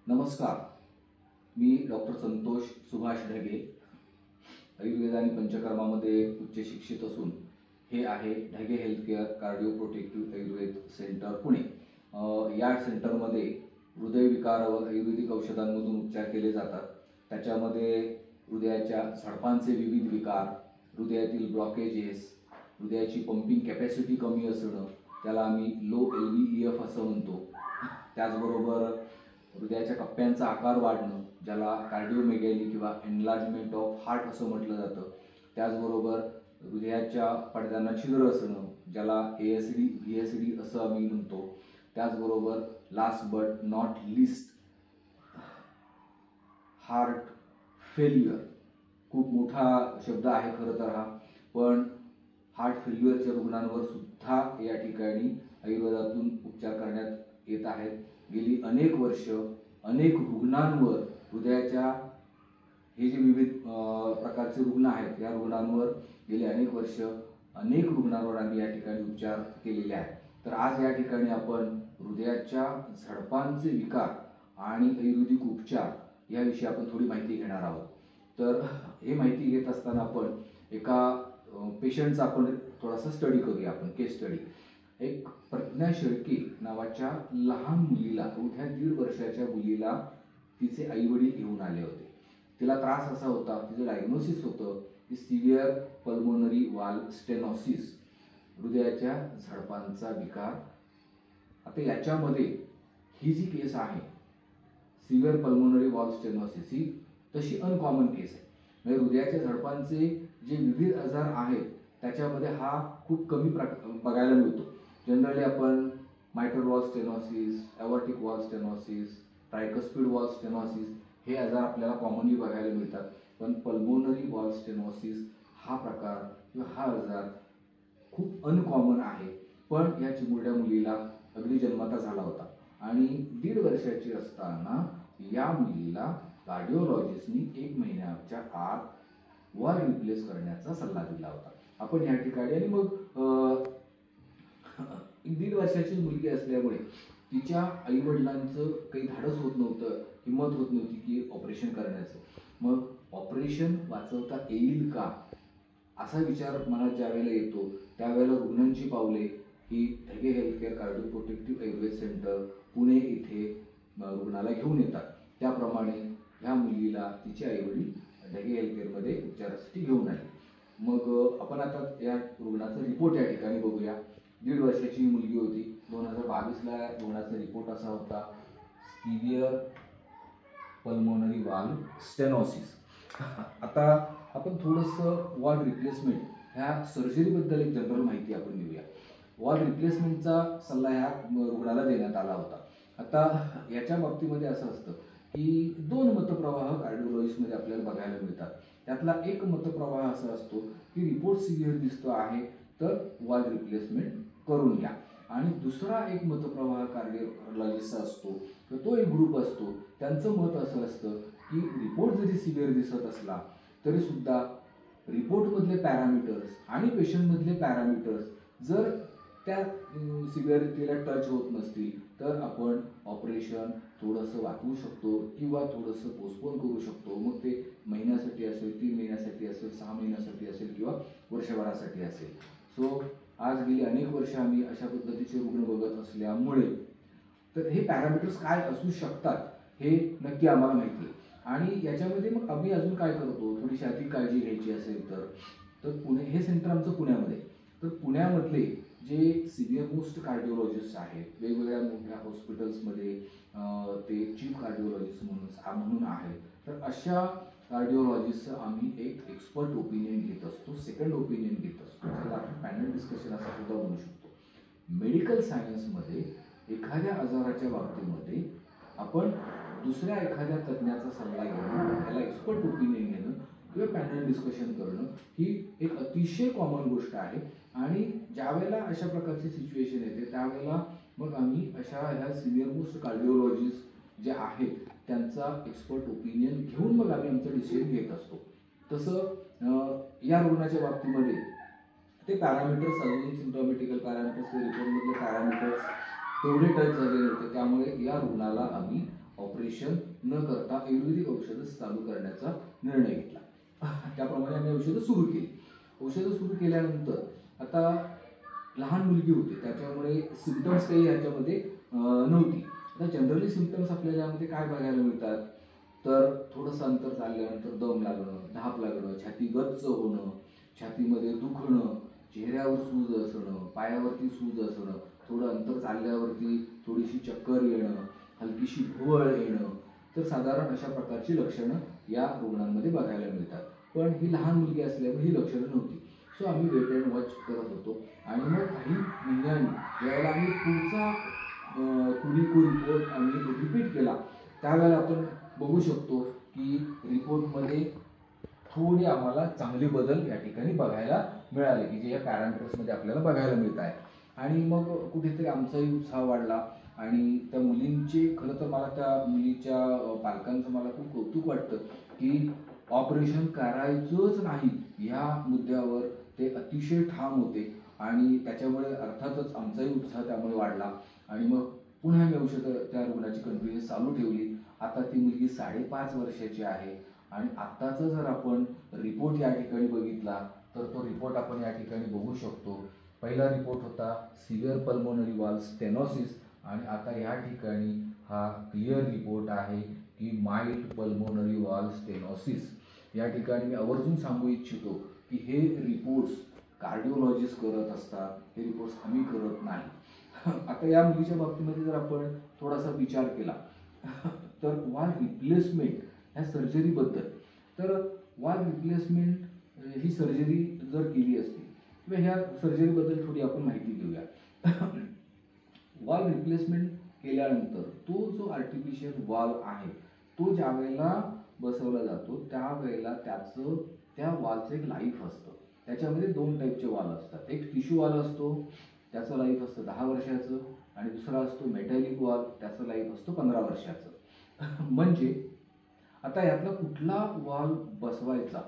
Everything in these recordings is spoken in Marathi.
नमस्कार, मी डॉक्टर संतोष सुभाष ढगे, आयुर्वेद आणि पंचकर्मामध्ये उच्च शिक्षित असून हे आहे Dhage healthcare cardio protective Ayurved centre Pune. या सेंटरमध्ये हृदयविकारावर आयुर्वेदिक औषधांमधून उपचार केले जातात। त्याच्यामध्ये हृदयाच्या झडपांचे विविध विकार, हृदयातील ब्लॉकेजेस, हृदयाची पंपिंग कॅपॅसिटी कमी असणं, त्याला आम्ही लो LVEF असं म्हणतो, त्याचबरोबर हृदयाच्या कप्प्यांचा आकार वाढणं ज्याला कार्डिओमेगॅली किंवा एनलार्जमेंट ऑफ हार्ट असं म्हटलं जातं, त्याचबरोबर हृदयाच्या पडद्यांना छिद्र असणं ज्याला ASD VSD असं आम्ही म्हणतो, त्याचबरोबर last but not list heart failure. खूप मोठा शब्द आहे खरं तर हा, पण हार्ट फेल्युअरच्या रुग्णांवर सुद्धा या ठिकाणी आयुर्वेदातून उपचार करण्यात येत आहेत। गेली अनेक वर्ष अनेक रुग्णांवर हृदयाच्या हे जे विविध प्रकारचे रुग्ण आहेत या रुग्णांवर गेली अनेक वर्ष अनेक रुग्णांवर आम्ही या ठिकाणी उपचार केलेले आहेत। तर आज या ठिकाणी आपण हृदयाच्या झडपांचे विकार आणि आयुर्वेदिक उपचार याविषयी आपण थोडी माहिती घेणार आहोत। तर हे माहिती घेत असताना आपण एका पेशंटचा आपण थोडासा स्टडी करूया, आपण केस स्टडी। एक प्रज्ञा शेळके नावाच्या लहान मुलीला, अवघ्या 1.5 वर्षाच्या मुलीला तिचे आई वडील घेऊन आले होते। तिला त्रास असा होता, तिचं डायग्नोसिस होतं की सिव्हिअर पल्मोनरी वाल्व स्टेनोसिस, हृदयाच्या झडपांचा विकार। आता याच्यामध्ये ही जी केस आहे सिव्हिअर पल्मोनरी वाल्व स्टेनोसिस ही तशी अनकॉमन केस आहे। म्हणजे हृदयाच्या झडपांचे जे विविध आजार आहेत त्याच्यामध्ये हा खूप कमी बघायला मिळतो। जनरली आपण mitral valve stenosis, aortic valve stenosis, tricuspid valve stenosis हे आजार आपल्याला कॉमनली बघायला मिळतात, पण पल्मोनरी वॉल्व स्टेनोसिस हा प्रकार किंवा हा आजार खूप अनकॉमन आहे। पण या चिमुरड्या मुलीला अगदी जन्मता झाला होता आणि 1.5 वर्षाची असताना या मुलीला कार्डिओलॉजिस्टनी 1 महिन्याच्या आत वॉल्व रिप्लेस करण्याचा सल्ला दिला होता। आपण या ठिकाणी आणि मग 1.5 वर्षाची मुलगी असल्यामुळे तिच्या आई वडिलांचं काही धाडस होत नव्हतं, हिंमत होत नव्हती की ऑपरेशन करण्याचं। मग ऑपरेशन वाचवता येईल का असा विचार मनात ज्यावेळेला येतो त्यावेळेला रुग्णांची पावले ही Dhage healthcare cardio protective Ayurved centre Pune इथे रुग्णाला घेऊन येतात। त्याप्रमाणे ह्या मुलीला तिचे आई वडील ढगे हेल्थकेअरमध्ये उपचारासाठी घेऊन आले। मग आपण आता या रुग्णाचा रिपोर्ट या ठिकाणी बघूया। 1.5 वर्षाची मुलगी होती। 2022ला रुग्णाचा रिपोर्ट असा होता, सिव्हिअर पल्मोनरी वाल्व स्टेनोसिस। आता आपण थोडंसं वॉल्व रिप्लेसमेंट ह्या सर्जरीबद्दल एक जनरल माहिती आपण घेऊया। वॉल्व रिप्लेसमेंटचा सल्ला ह्या रुग्णाला देण्यात आला होता। आता याच्या बाबतीमध्ये असं असतं की 2 मतप्रवाह कार्डिओलॉजिस्टमध्ये आपल्याला बघायला मिळतात। त्यातला एक मतप्रवाह असा असतो की रिपोर्ट सिव्हिअर दिसतो आहे तर वॉल्व रिप्लेसमेंट करून घ्या, आणि दुसरा एक मतप्रवाह कार्डिओलॉजिस्टचा असतो तर तो एक ग्रुप असतो, त्यांचं मत असं असतं की रिपोर्ट जरी सिव्हिअर दिसत असला तरी सुद्धा रिपोर्टमधले पॅरामीटर्स आणि पेशंटमधले पॅरामीटर्स जर त्या सिव्हिअरिटीला टच होत नसतील तर आपण ऑपरेशन थोडंसं वाचवू शकतो किंवा थोडंसं पोस्टपोन करू शकतो। मग ते महिन्यासाठी असेल, 3 महिन्यासाठी असेल, 6 महिन्यासाठी असेल किंवा वर्षभरासाठी असेल। सो आज गेली अनेक वर्ष आम्ही अशा पद्धतीचे रुग्ण बघत असल्यामुळे तर हे पॅरामीटर्स काय असू शकतात हे नक्की आम्हाला माहिती आहे। आणि याच्यामध्ये मग आम्ही अजून काय करतो, थोडीशी अधिक काळजी घ्यायची असेल तर पुणे हे सेंटर आमचं पुण्यामध्ये, तर पुण्यामधले जे सिनियर मोस्ट कार्डिओलॉजिस्ट आहेत वेगवेगळ्या मोठ्या हॉस्पिटल्समध्ये ते चीफ कार्डिओलॉजिस्ट म्हणून आहेत, तर अशा कार्डिओलॉजिस्टचं आम्ही एक एक्सपर्ट ओपिनियन घेत असतो, सेकंड ओपिनियन घेत असतो, ज्याला आपण पॅनल डिस्कशन असं सुद्धा म्हणू शकतो। मेडिकल सायन्समध्ये एखाद्या आजाराच्या बाबतीमध्ये आपण दुसऱ्या एखाद्या तज्ज्ञाचा सल्ला घेणं, त्याला एक्सपर्ट ओपिनियन घेणं किंवा पॅनल डिस्कशन करणं ही एक अतिशय कॉमन गोष्ट आहे। आणि ज्यावेळेला अशा प्रकारची सिच्युएशन येते त्यावेळेला मग आम्ही अशा ह्या सिनियर मोस्ट कार्डिओलॉजिस्ट जे आहेत त्यांचा एक्सपर्ट ओपिनियन घेऊन मग आम्ही आमचं डिसिजन घेत असतो। तसं या रुग्णाच्या बाबतीमध्ये ते पॅरामीटर्स अजून सिम्प्टोमॅटिकल पॅरामीटर्स, रिपोर्टमधले पॅरामीटर्स तेवढे टच झालेले होते, त्यामुळे या रुग्णाला आम्ही ऑपरेशन न करता आयुर्वेदिक औषधं चालू करण्याचा निर्णय घेतला. त्याप्रमाणे आम्ही औषधं सुरू केली. औषधं सुरू केल्यानंतर आता लहान मुलगी होती, त्याच्यामुळे सिम्पटम्स काही ह्याच्यामध्ये नव्हती. आता जनरली सिम्पटम्स आपल्याला यामध्ये काय बघायला मिळतात, तर थोडंसं अंतर चालल्यानंतर दम लागणं, धाप लागणं, छाती गच्च होणं, छातीमध्ये दुखणं, चेहऱ्यावर सूज असणं, पायावरती सूज असणं, थोडं अंतर चालल्यावरती थोडीशी चक्कर येणं, हलकीशी भुवळ येणं. तर साधारण अशा प्रकारची लक्षणं या रुग्णांमध्ये बघायला मिळतात. पण ही लहान मुलगी असल्यामुळे ही लक्षणं नव्हती. सो आम्ही वेट अँड वॉच करत होतो. आणि मग काही महिन्यांनी ज्यावेळेला आम्ही पुढचा क्युरिको रिपोर्ट आम्ही रिपीट केला, त्यावेळेला आपण बघू शकतो की रिपोर्टमध्ये थोडे आम्हाला चांगले बदल या ठिकाणी बघायला मिळाले, की जे या पॅरामीटर्समध्ये आपल्याला बघायला मिळत आहे. आणि मग कुठेतरी आमचाही उत्साह वाढला. आणि त्या मुलींचे, खरं तर मला त्या मुलीच्या पालकांचं मला खूप कौतुक वाटतं की ऑपरेशन करायचंच नाही ह्या मुद्द्यावर ते अतिशय ठाम होते. आणि त्याच्यामुळे अर्थातच आमचाही उत्साह त्यामुळे वाढला. आणि मग पुन्हा मी औषधं त्या रुग्णाची कंटिन्यूअस चालू ठेवली. आता ती मुलगी 5.5 वर्षाची आहे. आणि आत्ताचा जर आपण रिपोर्ट या ठिकाणी बघितला तर तो रिपोर्ट आपण या ठिकाणी बघू शकतो. पहिला रिपोर्ट होता सिव्हिअर पल्मोनरी व्हाल्व स्टेनोसिस, आणि आता या ठिकाणी हा क्लिअर रिपोर्ट आहे की माइल्ड पल्मोनरी व्हाल्व स्टेनोसिस. या ठिकाणी मी आवर्जून सांगू इच्छितो की हे रिपोर्ट्स कार्डिओलॉजिस्ट करत असतात, हे रिपोर्ट्स आम्ही करत नाही. आता या मुलीच्या बाबतीमध्ये जर आपण थोडासा विचार केला तर वाल्व रिप्लेसमेंट ह्या सर्जरीबद्दल, तर वाल्व रिप्लेसमेंट ही सर्जरी जर केली असती किंवा ह्या सर्जरीबद्दल थोडी आपण माहिती घेऊया. वाल्व रिप्लेसमेंट केल्यानंतर तो जो आर्टिफिशियल वाल्व आहे तो ज्या वेळेला बसवला जातो त्यावेळेला त्या वाल्वचं एक लाईफ असतं. त्याच्यामध्ये 2 टाईपचे वाल्व असतात. एक टिश्यू वाल्व असतो, त्याचं लाईफ असतं 10 वर्षाचं, आणि दुसरा असतो मेटॅलिक वाल्व, त्याचं लाईफ असतो 15 वर्षाचं. म्हणजे आता यातला कुठला वाल्व बसवायचा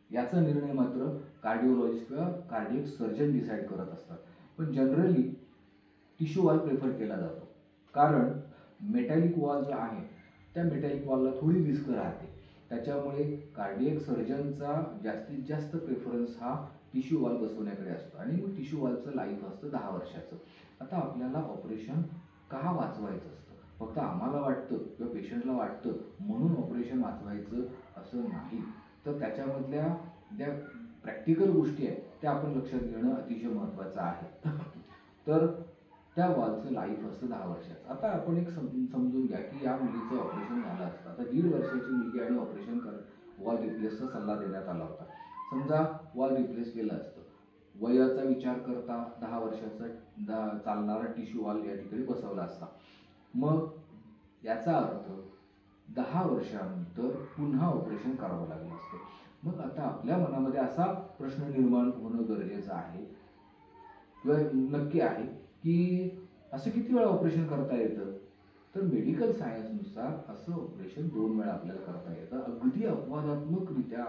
याचा निर्णय मात्र कार्डिओलॉजिस्ट किंवा कार्डियक सर्जन डिसाईड करत असतात. पण जनरली टिश्यू वाल्व प्रेफर केला जातो, कारण मेटॅलिक वॉल जे आहे त्या मेटॅलिक वॉलला थोडी रिस्क राहते. त्याच्यामुळे कार्डियक सर्जनचा जास्तीत जास्त प्रेफरन्स हा टिश्यू वॉल बसवण्याकडे असतो. आणि मग टिश्यू वॉलचं लाईफ असतं 10 वर्षाचं. आता आपल्याला ऑपरेशन का वाचवायचं असतं, फक्त आम्हाला वाटतं किंवा पेशंटला वाटतं म्हणून ऑपरेशन वाचवायचं असं नाही. तर त्याच्यामधल्या ज्या प्रॅक्टिकल गोष्टी आहेत त्या आपण लक्षात घेणं अतिशय महत्त्वाचं आहे. तर त्या वॉलचं लाईफ असतं 10 वर्षाचं. आता आपण एक समजून घ्या की या मुलीचं ऑपरेशन झालं असतं. आता 1.5 वर्षाची मुलगी आणि ऑपरेशन वॉल रिप्लेसचा सल्ला देण्यात आला होता. समजा वॉल रिप्लेस केलं असतं, वयाचा विचार करता 10 वर्षाचा चालणारा टिश्यू वॉल या ठिकाणी बसवला असता. मग याचा अर्थ 10 वर्षानंतर पुन्हा ऑपरेशन करावं लागलं असतं. मग आता आपल्या मनामध्ये असा प्रश्न निर्माण होणं गरजेचं आहे किंवा नक्की आहे की असं किती वेळा ऑपरेशन करता येतं. तर मेडिकल सायन्सनुसार असं ऑपरेशन 2 वेळा आपल्याला करता येतं. अगदी अपवादात्मकरित्या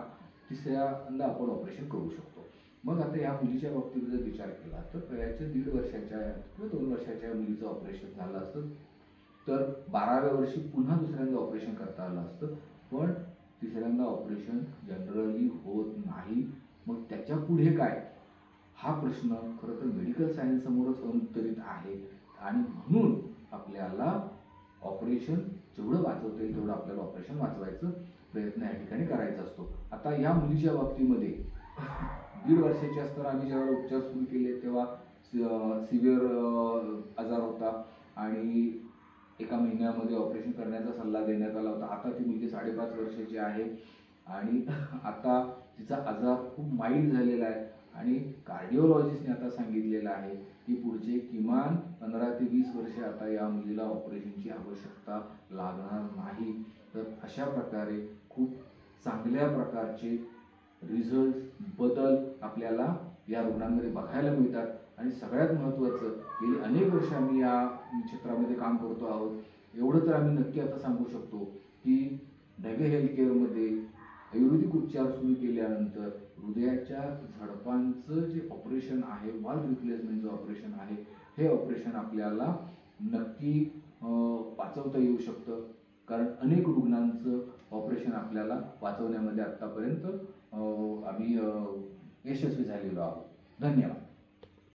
3ऱ्यांदा आपण ऑपरेशन करू शकतो. मग आता या मुलीच्या बाबतीत जर विचार केला तर वयाच्या 1.5 वर्षाच्या किंवा 2 वर्षाच्या मुलीचं ऑपरेशन झालं असतं तर 12व्या वर्षी पुन्हा दुसऱ्यांदा ऑपरेशन करता आलं असतं. पण 3ऱ्यांदा ऑपरेशन जनरली होत नाही. मग त्याच्या पुढे काय, हा प्रश्न खरं तर मेडिकल सायन्स समोरच अनुत्तरित आहे. आणि म्हणून आपल्याला ऑपरेशन जेवढं वाचवता येईल तेवढं आपल्याला ऑपरेशन वाचवायचं प्रयत्न या ठिकाणी करायचा असतो. आता या मुलीच्या बाबतीमध्ये 1.5 वर्षाची असताना आम्ही जेव्हा उपचार सुरू केले तेव्हा सिव्हिअर आजार होता आणि 1 महिन्यामध्ये ऑपरेशन करण्याचा सल्ला देण्यात आला होता. आता ती मुलगी 5.5 वर्षाची आहे आणि आता तिचा आजार खूप माईल्ड झालेला आहे. आणि कार्डिओलॉजिस्टने आता सांगितलेलं आहे की पुढचे किमान 15 ते 20 वर्षे आता या मुलीला ऑपरेशनची आवश्यकता लागणार नाही. तर अशा प्रकारे खूप चांगल्या प्रकारचे रिझल्ट बदल आपल्याला या रुग्णांमध्ये बघायला मिळतात. आणि सगळ्यात महत्त्वाचं, गेली अनेक वर्ष आम्ही या क्षेत्रामध्ये काम करतो आहोत. एवढं तर आम्ही नक्की आता सांगू शकतो की नवे हेल्थ केअरमध्ये आयुर्वेदिक उपचार सुरू केल्यानंतर हृदयाच्या झडपांचं जे ऑपरेशन आहे, वाल्व रिप्लेसमेंटचं ऑपरेशन आहे, हे ऑपरेशन आपल्याला नक्की वाचवता येऊ शकतं, कारण अनेक रुग्णांचं ऑपरेशन आपल्याला वाचवण्यामध्ये आत्तापर्यंत आम्ही यशस्वी झालेलो आहोत. धन्यवाद.